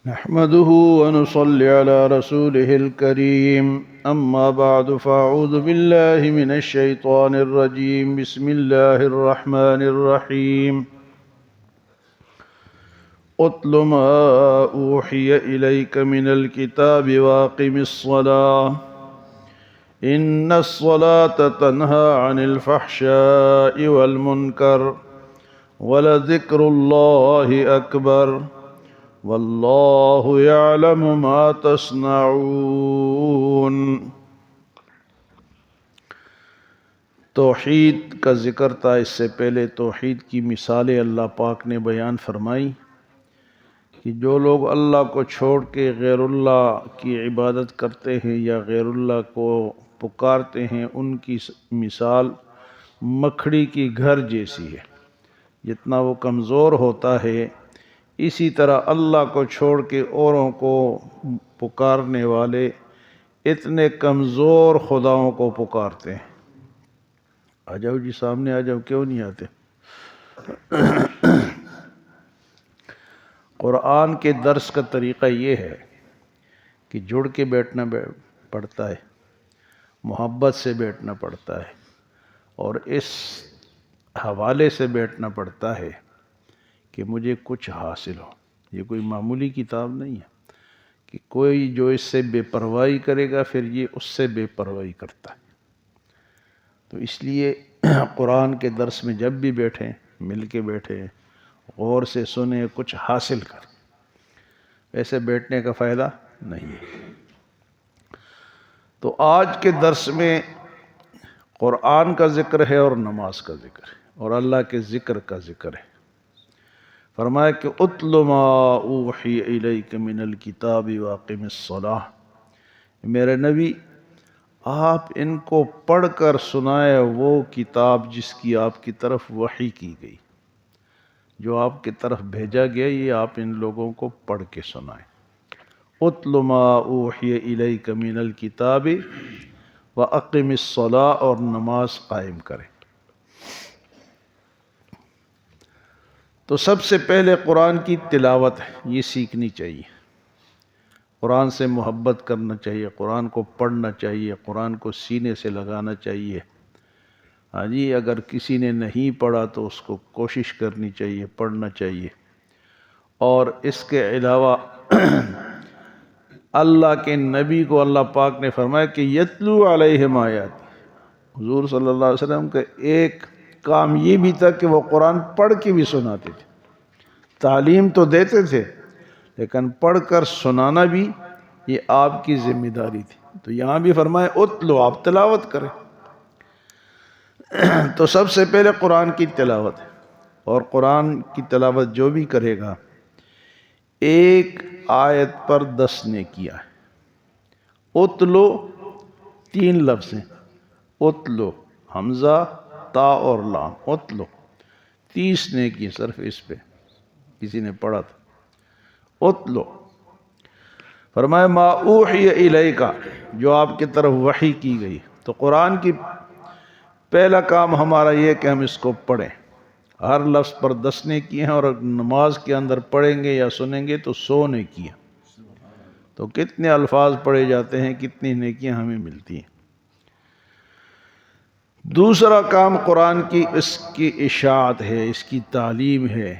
نحمده ونصلي على رسوله الكريم أما بعد فأعوذ بالله من الشيطان الرجيم بسم الله الرحمن الرحيم اتل ما أوحي إليك من الكتاب وأقم الصلاة إن الصلاة تنهى عن الفحشاء والمنكر ولذكر الله أكبر واللہ یعلم ما تصنعون۔ توحید کا ذکر تھا، اس سے پہلے توحید کی مثالیں اللہ پاک نے بیان فرمائی کہ جو لوگ اللہ کو چھوڑ کے غیر اللہ کی عبادت کرتے ہیں یا غیر اللہ کو پکارتے ہیں، ان کی مثال مکھڑی کی گھر جیسی ہے۔ جتنا وہ کمزور ہوتا ہے اسی طرح اللہ کو چھوڑ کے اوروں کو پکارنے والے اتنے کمزور خداؤں کو پکارتے ہیں۔ آ جاؤ جی، سامنے آ جاؤ، کیوں نہیں آتے؟ قرآن کے درس کا طریقہ یہ ہے کہ جڑ کے بیٹھنا پڑتا ہے، محبت سے بیٹھنا پڑتا ہے، اور اس حوالے سے بیٹھنا پڑتا ہے کہ مجھے کچھ حاصل ہو۔ یہ کوئی معمولی کتاب نہیں ہے کہ کوئی جو اس سے بے پرواہی کرے گا پھر یہ اس سے بے پرواہی کرتا ہے۔ تو اس لیے قرآن کے درس میں جب بھی بیٹھیں، مل کے بیٹھیں، غور سے سنیں، کچھ حاصل کریں، ایسے بیٹھنے کا فائدہ نہیں ہے۔ تو آج کے درس میں قرآن کا ذکر ہے اور نماز کا ذکر ہے اور اللہ کے ذکر کا ذکر ہے۔ فرمایا کہ اتل ما اوحی الیک من الکتاب واقم الصلاۃ، میرے نبی آپ ان کو پڑھ کر سنائے وہ کتاب جس کی آپ کی طرف وحی کی گئی، جو آپ کی طرف بھیجا گیا، یہ آپ ان لوگوں کو پڑھ کے سنائیں۔ اتل ما اوحی الیک من الکتاب واقم الصلاۃ، اور نماز قائم کریں۔ تو سب سے پہلے قرآن کی تلاوت یہ سیکھنی چاہیے، قرآن سے محبت کرنا چاہیے، قرآن کو پڑھنا چاہیے، قرآن کو سینے سے لگانا چاہیے۔ ہاں جی، اگر کسی نے نہیں پڑھا تو اس کو کوشش کرنی چاہیے، پڑھنا چاہیے۔ اور اس کے علاوہ اللہ کے نبی کو اللہ پاک نے فرمایا کہ یتلو علیہم آیات، حضور صلی اللہ علیہ وسلم کا ایک کام یہ بھی تھا کہ وہ قرآن پڑھ کے بھی سناتے تھے۔ تعلیم تو دیتے تھے لیکن پڑھ کر سنانا بھی یہ آپ کی ذمہ داری تھی۔ تو یہاں بھی فرمائے اتلو، آپ تلاوت کریں۔ تو سب سے پہلے قرآن کی تلاوت ہے، اور قرآن کی تلاوت جو بھی کرے گا ایک آیت پر 10 نیکیاں ہے۔ اتلو 3 لفظ ہیں، اتلو حمزہ تا اور لام، اتلو 30 نیکی صرف اس پہ کسی نے پڑھا تھا۔ اتلو فرمایا ما اوحی الیک، جو آپ کی طرف وحی کی گئی۔ تو قرآن کی پہلا کام ہمارا یہ کہ ہم اس کو پڑھیں، ہر لفظ پر 10 نیکی ہیں، اور نماز کے اندر پڑھیں گے یا سنیں گے تو 100 نیکی ہیں۔ تو کتنے الفاظ پڑھے جاتے ہیں، کتنی نیکیاں ہمیں ملتی ہیں۔ دوسرا کام قرآن کی اس کی اشاعت ہے، اس کی تعلیم ہے،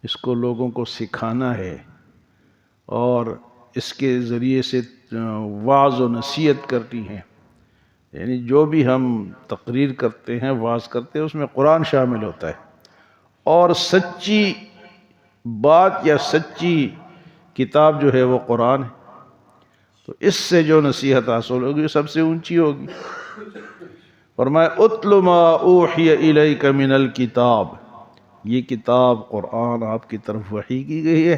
اس کو لوگوں کو سکھانا ہے، اور اس کے ذریعے سے وعظ و نصیحت کرتی ہے۔ یعنی جو بھی ہم تقریر کرتے ہیں، وعظ کرتے ہیں، اس میں قرآن شامل ہوتا ہے، اور سچی بات یا سچی کتاب جو ہے وہ قرآن ہے۔ تو اس سے جو نصیحت حاصل ہوگی سب سے اونچی ہوگی۔ فرمایا اتل ما اوحی الیک من الکتاب، یہ کتاب قرآن آپ کی طرف وحی کی گئی ہے،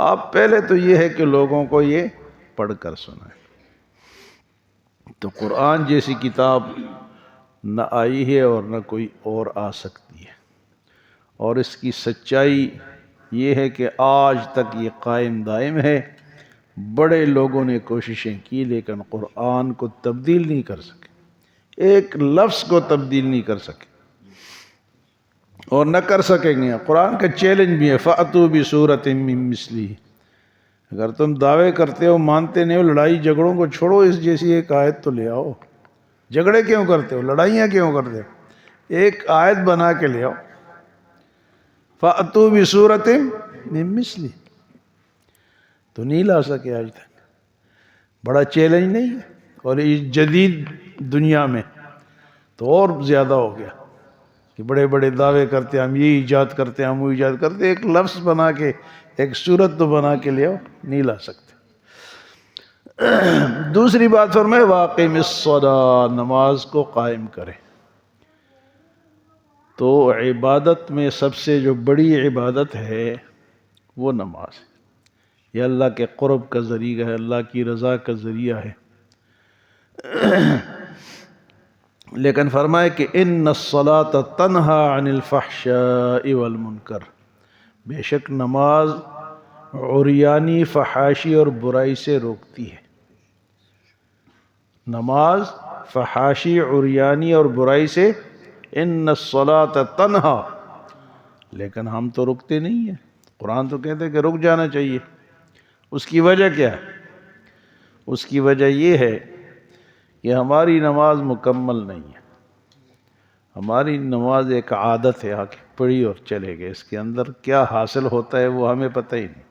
آپ پہلے تو یہ ہے کہ لوگوں کو یہ پڑھ کر سنائیں۔ تو قرآن جیسی کتاب نہ آئی ہے اور نہ کوئی اور آ سکتی ہے، اور اس کی سچائی یہ ہے کہ آج تک یہ قائم دائم ہے۔ بڑے لوگوں نے کوششیں کی لیکن قرآن کو تبدیل نہیں کر سکے، ایک لفظ کو تبدیل نہیں کر سکے۔ اور نہ کر سکیں گے۔ قرآن کا چیلنج بھی ہے، فَأْتُوا بِسُورَةٍ مِّن مِّثْلِهِ، اگر تم دعوے کرتے ہو، مانتے نہیں ہو، لڑائی جھگڑوں کو چھوڑو، اس جیسی ایک آیت تو لے آؤ۔ جھگڑے کیوں کرتے ہو، لڑائیاں کیوں کرتے ہو؟ ایک آیت بنا کے لے آؤ۔ فَأْتُوا بِسُورَةٍ مِّن مِّثْلِهِ، تو نہیں لا سکے آج تک۔ بڑا چیلنج نہیں ہے؟ اور اس جدید دنیا میں تو اور زیادہ ہو گیا کہ بڑے بڑے دعوے کرتے ہیں، ہم یہ ایجاد کرتے ہیں، ہم وہ ایجاد کرتے ہیں۔ ایک لفظ بنا کے، ایک صورت تو بنا کے لے آؤ، نہیں لا سکتے۔ دوسری بات فرمائے وَأَقِمِ الصَّلَاةَ، نماز کو قائم کرے۔ تو عبادت میں سب سے جو بڑی عبادت ہے وہ نماز ہے۔ یہ اللہ کے قرب کا ذریعہ ہے، اللہ کی رضا کا ذریعہ ہے۔ لیکن فرمائے کہ اِنَّ الصَّلَاةَ تَنْهَا عَنِ الْفَحْشَاءِ وَالْمُنْكَرِ، بے شک نماز عریانی، فحاشی اور برائی سے روکتی ہے۔ نماز فحاشی، عریانی اور برائی سے، اِنَّ الصَّلَاةَ تَنْهَا، لیکن ہم تو رکتے نہیں ہیں۔ قرآن تو کہتے ہیں کہ رک جانا چاہیے۔ اس کی وجہ کیا ہے؟ اس کی وجہ یہ ہے کہ ہماری نماز مکمل نہیں ہے۔ ہماری نماز ایک عادت ہے، آ کے پڑھی اور چلے گئے، اس کے اندر کیا حاصل ہوتا ہے وہ ہمیں پتہ ہی نہیں۔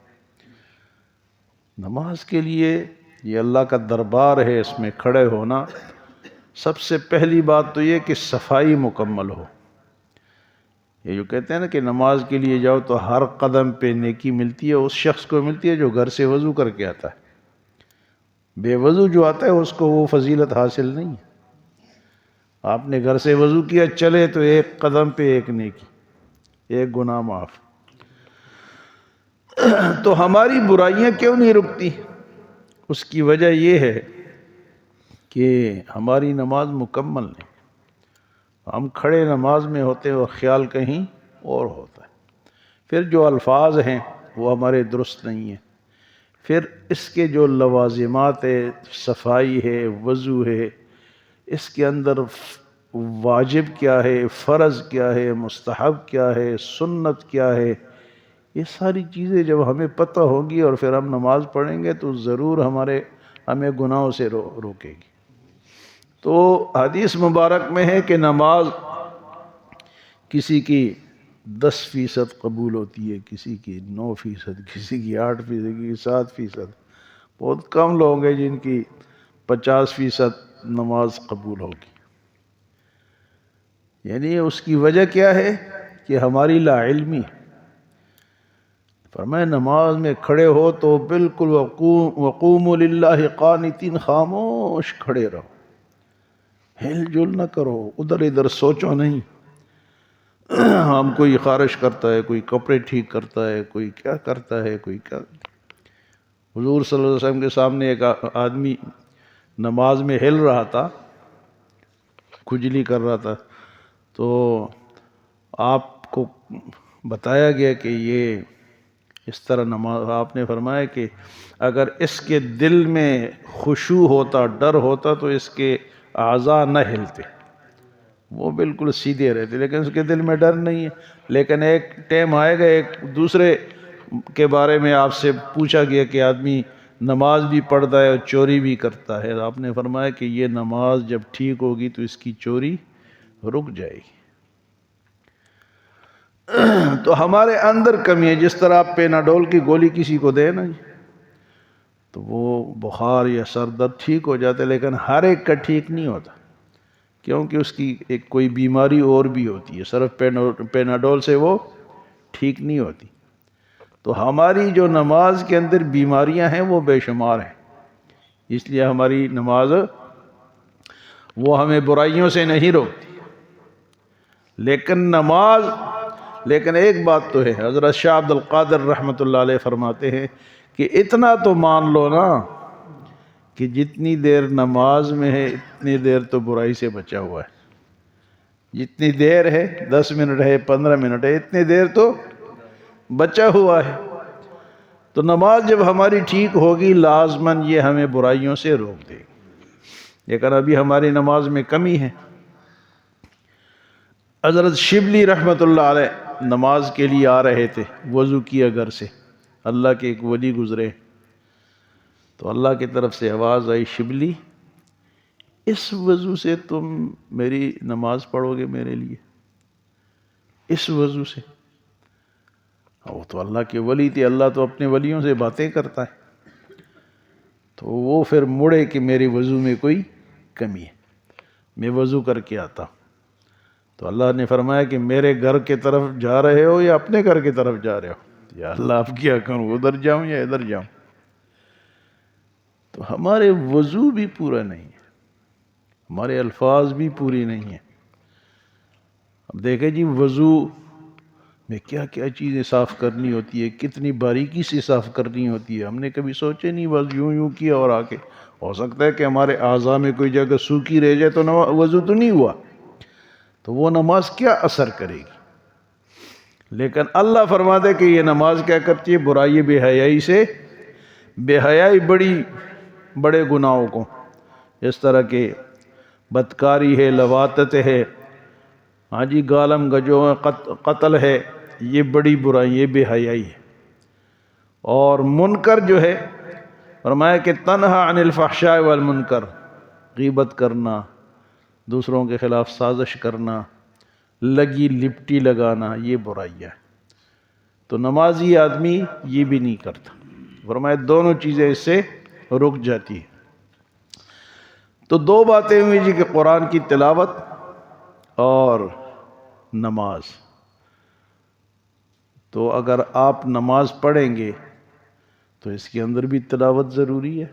نماز کے لیے یہ اللہ کا دربار ہے، اس میں کھڑے ہونا، سب سے پہلی بات تو یہ کہ صفائی مکمل ہو۔ یہ جو کہتے ہیں نا کہ نماز کے لیے جاؤ تو ہر قدم پہ نیکی ملتی ہے، اس شخص کو ملتی ہے جو گھر سے وضو کر کے آتا ہے۔ بے وضو جو آتا ہے اس کو وہ فضیلت حاصل نہیں ہے۔ آپ نے گھر سے وضو کیا، چلے تو ایک قدم پہ ایک نیکی، ایک گناہ معاف۔ تو ہماری برائیاں کیوں نہیں رکتی؟ اس کی وجہ یہ ہے کہ ہماری نماز مکمل نہیں۔ ہم کھڑے نماز میں ہوتے اور خیال کہیں اور ہوتا ہے۔ پھر جو الفاظ ہیں وہ ہمارے درست نہیں ہیں۔ پھر اس کے جو لوازمات ہے، صفائی ہے، وضو ہے، اس کے اندر واجب کیا ہے، فرض کیا ہے، مستحب کیا ہے، سنت کیا ہے، یہ ساری چیزیں جب ہمیں پتہ ہوگی اور پھر ہم نماز پڑھیں گے تو ضرور ہمیں گناہوں سے روکے گی۔ تو حدیث مبارک میں ہے کہ نماز کسی کی 10% قبول ہوتی ہے، کسی کی 9%، کسی کی 8%، کسی کی 7%۔ بہت کم لوگ ہیں جن کی 50% نماز قبول ہوگی۔ یعنی اس کی وجہ کیا ہے کہ ہماری لا علمی ہے۔ فرمایا نماز میں کھڑے ہو تو بالکل وقوموا للہ قانتین، خاموش کھڑے رہو، ہل جل نہ کرو، ادھر ادھر سوچو نہیں۔ ہم کوئی خارش کرتا ہے، کوئی کپڑے ٹھیک کرتا ہے، کوئی کیا کرتا ہے، کوئی کیا۔ حضور صلی اللہ علیہ وسلم کے سامنے ایک آدمی نماز میں ہل رہا تھا، کھجلی کر رہا تھا، تو آپ کو بتایا گیا کہ یہ اس طرح نماز، آپ نے فرمایا کہ اگر اس کے دل میں خشوع ہوتا، ڈر ہوتا تو اس کے اعضاء نہ ہلتے، وہ بالکل سیدھے رہتے، لیکن اس کے دل میں ڈر نہیں ہے۔ لیکن ایک ٹائم آئے گا، ایک دوسرے کے بارے میں آپ سے پوچھا گیا کہ آدمی نماز بھی پڑھتا ہے اور چوری بھی کرتا ہے، آپ نے فرمایا کہ یہ نماز جب ٹھیک ہوگی تو اس کی چوری رک جائے گی۔ تو ہمارے اندر کمی ہے۔ جس طرح آپ پیناڈول کی گولی کسی کو دیں نا تو وہ بخار یا سر درد ٹھیک ہو جاتا ہے، لیکن ہر ایک کا ٹھیک نہیں ہوتا، کیونکہ اس کی ایک کوئی بیماری اور بھی ہوتی ہے، صرف پیناڈول سے وہ ٹھیک نہیں ہوتی۔ تو ہماری جو نماز کے اندر بیماریاں ہیں وہ بے شمار ہیں، اس لیے ہماری نماز وہ ہمیں برائیوں سے نہیں روکتی۔ لیکن ایک بات تو ہے، حضرت شاہ عبد القادر رحمۃ اللہ علیہ فرماتے ہیں کہ اتنا تو مان لو نا کہ جتنی دیر نماز میں ہے اتنی دیر تو برائی سے بچا ہوا ہے۔ جتنی دیر ہے، 10 منٹ ہے، 15 منٹ ہے، اتنی دیر تو بچا ہوا ہے۔ تو نماز جب ہماری ٹھیک ہوگی لازماً یہ ہمیں برائیوں سے روک دے گی، لیکن ابھی ہماری نماز میں کمی ہے۔ حضرت شبلی رحمۃ اللہ علیہ نماز کے لیے آ رہے تھے، وضو کیا گھر سے، اللہ کے ایک ولی گزرے تو اللہ کی طرف سے آواز آئی، شبلی اس وضو سے تم میری نماز پڑھو گے میرے لیے؟ اس وضو سے؟ وہ تو اللہ کے ولی تھے، اللہ تو اپنے ولیوں سے باتیں کرتا ہے، تو وہ پھر مڑے کہ میرے وضو میں کوئی کمی ہے، میں وضو کر کے آتا ہوں۔ تو اللہ نے فرمایا کہ میرے گھر کی طرف جا رہے ہو یا اپنے گھر کی طرف جا رہے ہو؟ یا اللہ اب کیا کروں، ادھر جاؤں یا ادھر جاؤں؟ تو ہمارے وضو بھی پورا نہیں ہے، ہمارے الفاظ بھی پوری نہیں ہیں۔ اب دیکھیں جی، وضو میں کیا کیا چیزیں صاف کرنی ہوتی ہے، کتنی باریکی سے صاف کرنی ہوتی ہے، ہم نے کبھی سوچے نہیں، بس یوں یوں کیا اور آگے۔ ہو سکتا ہے کہ ہمارے اعضاء میں کوئی جگہ سوکھی رہ جائے تو وضو تو نہیں ہوا، تو وہ نماز کیا اثر کرے گی؟ لیکن اللہ فرماتے کہ یہ نماز کیا کرتی ہے؟ برائی بے حیائی سے، بے حیائی بڑے گناہوں کو، اس طرح کے بدکاری ہے، لواطت ہے، ہاں جی، گالم گجو قتل ہے، یہ بڑی برائی، یہ بے حیائی ہے۔ اور منکر جو ہے، فرمایا کہ تنہا عن الفحشاء والمنکر، غیبت کرنا، دوسروں کے خلاف سازش کرنا، لگی لپٹی لگانا، یہ برائیاں ہے۔ تو نمازی آدمی یہ بھی نہیں کرتا، فرمایا دونوں چیزیں اس سے رک جاتی ہیں۔ تو دو باتیں ہوئی جی، کہ قرآن کی تلاوت اور نماز۔ تو اگر آپ نماز پڑھیں گے تو اس کے اندر بھی تلاوت ضروری ہے،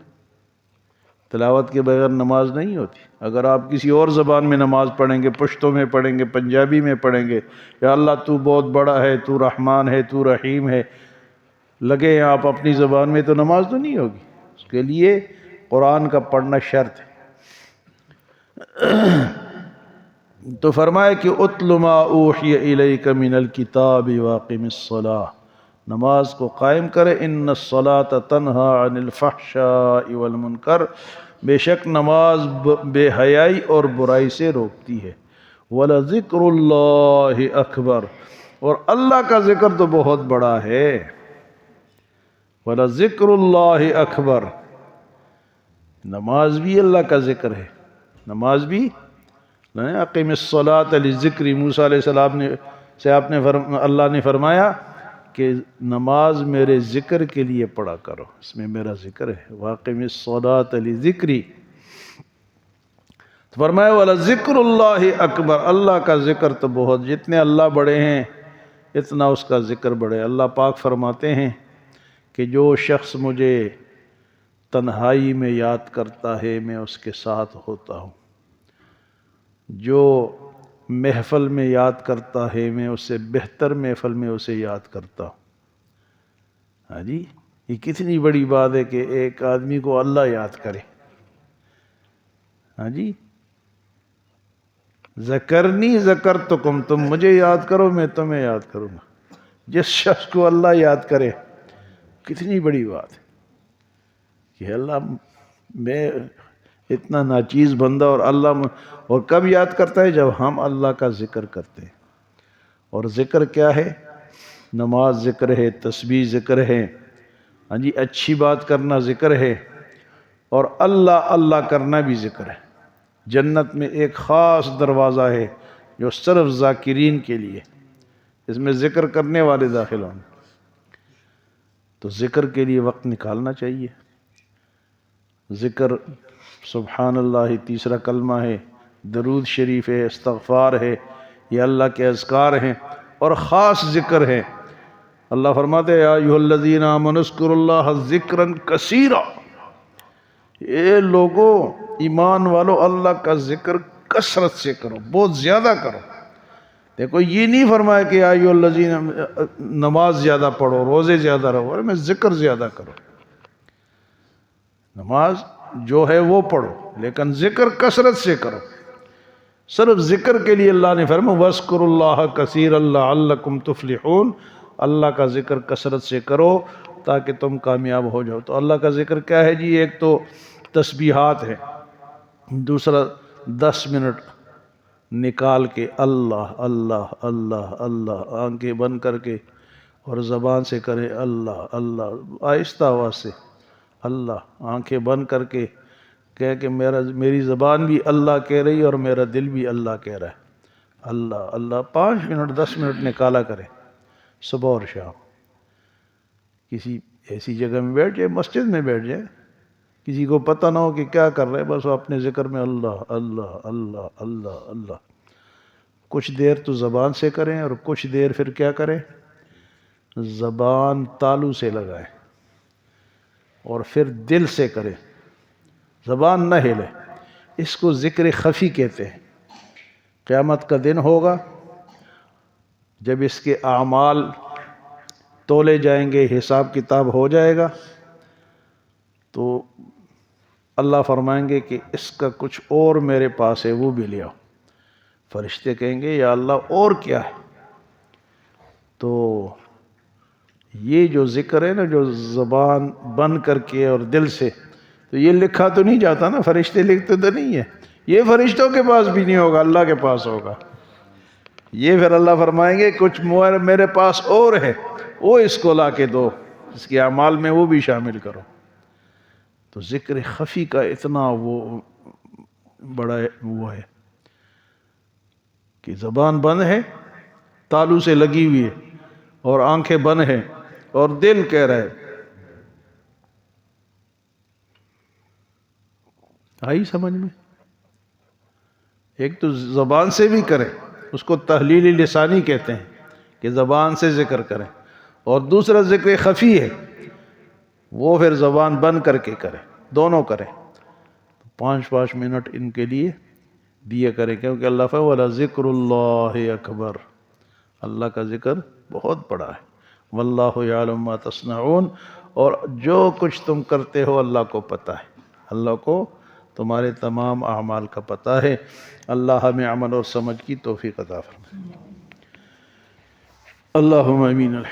تلاوت کے بغیر نماز نہیں ہوتی۔ اگر آپ کسی اور زبان میں نماز پڑھیں گے، پشتو میں پڑھیں گے، پنجابی میں پڑھیں گے، یا اللہ تو بہت بڑا ہے، تو رحمان ہے، تو رحیم ہے، لگے آپ اپنی زبان میں، تو نماز تو نہیں ہوگی۔ اس کے لیے قرآن کا پڑھنا شرط ہے۔ تو فرمایا کہ اتل ما اوحی الیک من الکتاب واقم الصلاۃ، نماز کو قائم کرے، ان الصلاۃ تنہا عن الفحشاء والمنکر، بے شک نماز بے حیائی اور برائی سے روکتی ہے۔ وَلَذِكْرُ اللَّهِ اکبر، اور اللہ کا ذکر تو بہت بڑا ہے۔ وَلَذِكْرُ اللَّهِ اکبر، نماز بھی اللہ کا ذکر ہے، نماز بھی اقم الصلاۃ لذکری، موسیٰ علیہ السلام سے اللہ نے فرمایا کہ نماز میرے ذکر کے لیے پڑھا کرو، اس میں میرا ذکر ہے۔ واقم الصلاۃ لذکری، تو فرمایا وَلَذِكْرُ اللَّهِ اکبر، اللہ کا ذکر تو بہت، جتنے اللہ بڑے ہیں اتنا اس کا ذکر بڑے۔ اللہ پاک فرماتے ہیں کہ جو شخص مجھے تنہائی میں یاد کرتا ہے میں اس کے ساتھ ہوتا ہوں، جو محفل میں یاد کرتا ہے میں اس سے بہتر محفل میں اسے یاد کرتا ہوں۔ ہاں جی، یہ کتنی بڑی بات ہے کہ ایک آدمی کو اللہ یاد کرے۔ ہاں جی، ذکرنی ذکرتکم، تم مجھے یاد کرو میں تمہیں یاد کروں گا۔ جس شخص کو اللہ یاد کرے، کتنی بڑی بات ہے کہ اللہ، میں اتنا ناچیز بندہ، اور اللہ، اور کب یاد کرتا ہے؟ جب ہم اللہ کا ذکر کرتے ہیں۔ اور ذکر کیا ہے؟ نماز ذکر ہے، تسبیح ذکر ہے، ہاں جی، اچھی بات کرنا ذکر ہے، اور اللہ اللہ کرنا بھی ذکر ہے۔ جنت میں ایک خاص دروازہ ہے جو صرف ذاکرین کے لیے، اس میں ذکر کرنے والے داخل ہوں۔ تو ذکر کے لیے وقت نکالنا چاہیے۔ ذکر سبحان اللہ تیسرا کلمہ ہے، درود شریف ہے، استغفار ہے، یہ اللہ کے اذکار ہیں، اور خاص ذکر ہے۔ اللہ فرماتے ہیں یا ایھا الذین آمنوا اذکروا اللہ ذکرا کثیرا، اے لوگو ایمان والو اللہ کا ذکر کثرت سے کرو، بہت زیادہ کرو۔ دیکھو یہ نہیں فرمایا کہ یا ایھا الذین، نماز زیادہ پڑھو، روزے زیادہ رہو، اور میں ذکر زیادہ کرو۔ نماز جو ہے وہ پڑھو، لیکن ذکر کثرت سے کرو۔ صرف ذکر کے لیے اللہ نے فرمایا وَاذْكُرُوا اللَّهَ كَثِيرًا لَعَلَّكُمْ تُفْلِحُونَ، اللہ کا ذکر کثرت سے کرو تاکہ تم کامیاب ہو جاؤ۔ تو اللہ کا ذکر کیا ہے جی؟ ایک تو تسبیحات ہے، دوسرا 10 منٹ نکال کے اللہ اللہ اللہ اللہ، آنکھیں بند کر کے اور زبان سے کریں اللہ اللہ، آہستہ آواز سے اللہ، آنکھیں بند کر کے کہہ کہ میری زبان بھی اللہ کہہ رہی ہے اور میرا دل بھی اللہ کہہ رہا ہے اللہ اللہ۔ 5 منٹ 10 منٹ نکالا کریں صبح اور شام، کسی ایسی جگہ میں بیٹھ جائے، مسجد میں بیٹھ جائے، کسی کو پتہ نہ ہو کہ کیا کر رہے، بس وہ اپنے ذکر میں اللہ اللہ اللہ اللہ اللہ۔ کچھ دیر تو زبان سے کریں اور کچھ دیر پھر کیا کریں، زبان تالو سے لگائیں اور پھر دل سے کریں، زبان نہ ہلے۔ اس کو ذکر خفی کہتے ہیں۔ قیامت کا دن ہوگا جب اس کے اعمال تولے جائیں گے، حساب کتاب ہو جائے گا، تو اللہ فرمائیں گے کہ اس کا کچھ اور میرے پاس ہے، وہ بھی لے آؤ۔ فرشتے کہیں گے یا اللہ اور کیا ہے؟ تو یہ جو ذکر ہے نا، جو زبان بند کر کے اور دل سے، تو یہ لکھا تو نہیں جاتا نا، فرشتے لکھتے تو نہیں ہے، یہ فرشتوں کے پاس بھی نہیں ہوگا، اللہ کے پاس ہوگا۔ یہ پھر اللہ فرمائیں گے کچھ میرے پاس اور ہے، وہ اس کو لا کے دو، اس کے اعمال میں وہ بھی شامل کرو۔ تو ذکر خفی کا اتنا وہ بڑا وہ ہے کہ زبان بند ہے، تالو سے لگی ہوئی ہے، اور آنکھیں بند ہیں، اور دل کہہ رہا ہے۔ آئی سمجھ میں؟ ایک تو زبان سے بھی کریں، اس کو تحلیل لسانی کہتے ہیں کہ زبان سے ذکر کریں، اور دوسرا ذکر خفی ہے، وہ پھر زبان بند کر کے کریں، دونوں کریں۔ 5 منٹ ان کے لیے دیا کریں، کیونکہ اللہ فَوَلَا ذِكْرُ اللَّهِ اکبر، اللہ کا ذکر بہت بڑا ہے۔ وَاللَّهُ يَعْلَمُ مَا تَصْنَعُونَ، اور جو کچھ تم کرتے ہو اللہ کو پتہ ہے، اللہ کو تمہارے تمام اعمال کا پتہ ہے۔ اللہ ہمیں عمل اور سمجھ کی توفیق عطا فرمائے۔ اللہم آمین۔